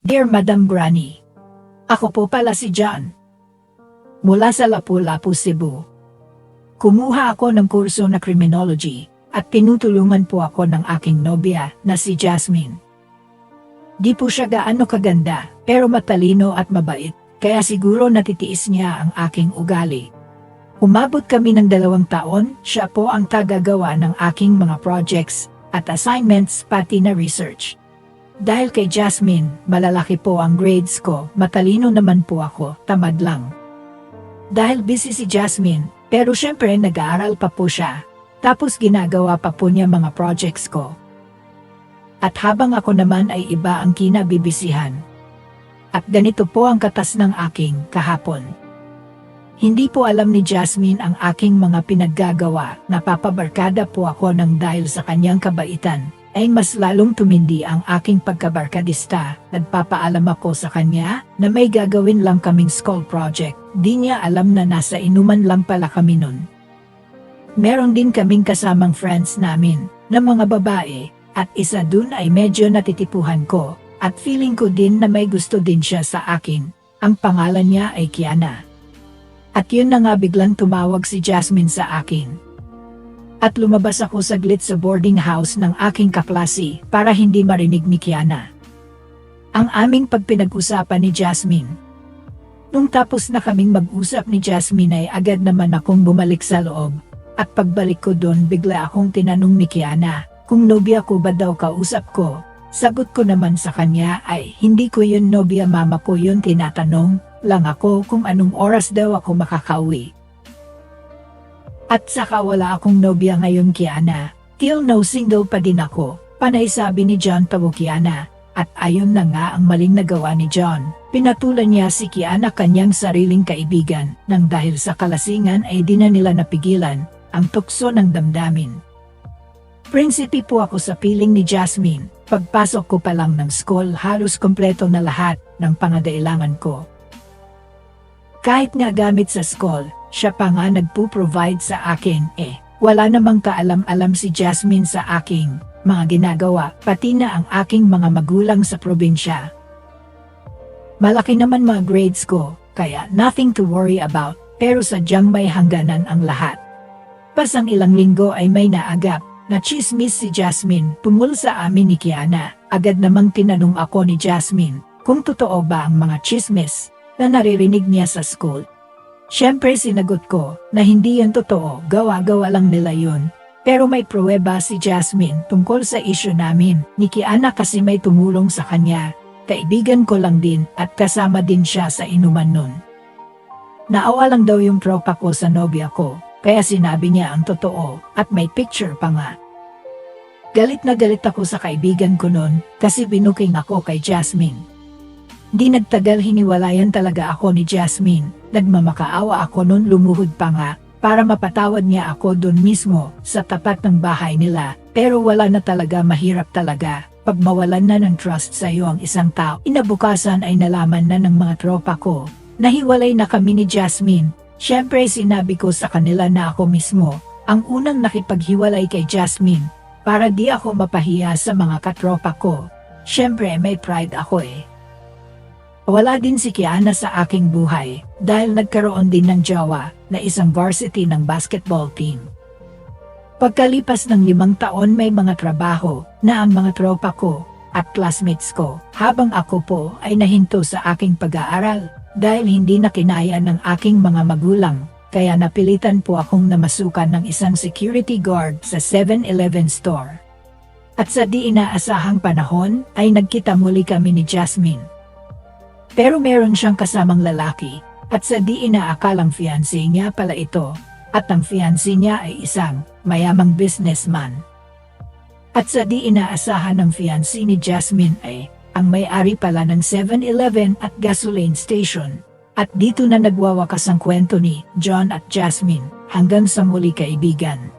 Dear Madam Granny, ako po pala si John. Mula sa Lapu-Lapu, Cebu. Kumuha ako ng kurso na criminology at tinutulungan po ako ng aking nobya na si Jasmine. Di po siya gaano kaganda pero matalino at mabait kaya siguro natitiis niya ang aking ugali. Umabot kami ng 2 taon, siya po ang tagagawa ng aking mga projects at assignments pati na research. Dahil kay Jasmine, malalaki po ang grades ko, matalino naman po ako, tamad lang. Dahil busy si Jasmine, pero syempre nag-aaral pa po siya, tapos ginagawa pa po niya mga projects ko. At habang ako naman ay iba ang kinabibisihan. At ganito po ang katas ng aking kahapon. Hindi po alam ni Jasmine ang aking mga pinaggagawa, napapabarkada po ako ng dahil sa kanyang kabaitan, ay mas lalong tumindi ang aking pagkabarkadista. Nagpapaalam ako sa kanya na may gagawin lang kaming school project, di niya alam na nasa inuman lang pala kami nun. Meron din kaming kasamang friends namin, na mga babae, at isa dun ay medyo natitipuhan ko, at feeling ko din na may gusto din siya sa akin, ang pangalan niya ay Kiana. At yun na nga biglang tumawag si Jasmine sa akin. At lumabas ako saglit sa boarding house ng aking kaklase para hindi marinig ni Kiana ang aming pagpinag-usapan ni Jasmine. Nung tapos na kaming mag-usap ni Jasmine ay agad naman akong bumalik sa loob. At pagbalik ko doon bigla akong tinanong ni Kiana kung nobya ko ba daw kausap ko. Sagot ko naman sa kanya ay hindi ko yun nobya, mama ko yun, tinatanong lang ako kung anong oras daw ako makakauwi. At saka wala akong nobya ngayon, Kiana. Till now single pa din ako, panay sabi ni John pago Kiana. At ayun na nga ang maling nagawa ni John. Pinatulan niya si Kiana, kanyang sariling kaibigan, nang dahil sa kalasingan ay di na nila napigilan ang tukso ng damdamin. Prinsipe po ako sa piling ni Jasmine. Pagpasok ko pa lang ng school halos kompleto na lahat ng pangangailangan ko. Kahit nga gamit sa school, siya pa nga nagpo-provide sa akin wala namang kaalam-alam si Jasmine sa aking mga ginagawa, pati na ang aking mga magulang sa probinsya. Malaki naman mga grades ko, kaya nothing to worry about, pero sadyang may hangganan ang lahat. Pasang ilang linggo ay may naagap na chismis si Jasmine tungkol sa amin ni Kiana. Agad namang tinanong ako ni Jasmine kung totoo ba ang mga chismis na naririnig niya sa school. Siyempre sinagot ko na hindi yan totoo, gawa-gawa lang nila yun. Pero may pruweba si Jasmine tungkol sa issue namin ni Kiana kasi may tumulong sa kanya. Kaibigan ko lang din at kasama din siya sa inuman nun. Naawa lang daw yung tropa ko sa nobya ko, kaya sinabi niya ang totoo at may picture pa nga. Galit na galit ako sa kaibigan ko nun kasi binuking ako kay Jasmine. Di nagtagal hiniwalayan talaga ako ni Jasmine. Nagmamakaawa ako nun, lumuhod pa nga para mapatawad niya ako dun mismo sa tapat ng bahay nila. Pero wala na talaga, mahirap talaga pag mawalan na ng trust sa iyo ang isang tao. Inabukasan ay nalaman na ng mga tropa ko na hiwalay na kami ni Jasmine. Siyempre sinabi ko sa kanila na ako mismo ang unang nakipaghiwalay kay Jasmine para di ako mapahiya sa mga katropa ko. Siyempre may pride ako Wala din si Kiana sa aking buhay dahil nagkaroon din ng jowa na isang varsity ng basketball team. Pagkalipas ng 5 taon may mga trabaho na ang mga tropa ko at classmates ko habang ako po ay nahinto sa aking pag-aaral dahil hindi na kinaya ng aking mga magulang kaya napilitan po akong namasukan ng isang security guard sa 7-Eleven store. At sa di inaasahang panahon ay nagkita muli kami ni Jasmine. Pero meron siyang kasamang lalaki, at sa di inaakalang fiancé niya pala ito, at ang fiancé niya ay isang mayamang businessman. At sa di inaasahan ng fiancé ni Jasmine ay ang may-ari pala ng 7-Eleven at gasoline station. At dito na nagwawakas ang kwento ni John at Jasmine hanggang sa muli, kaibigan.